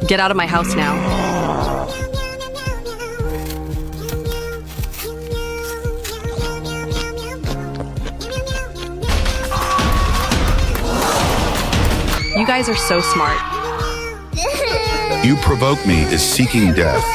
Get out of my house now. You guys are so smart. You provoke me is seeking death.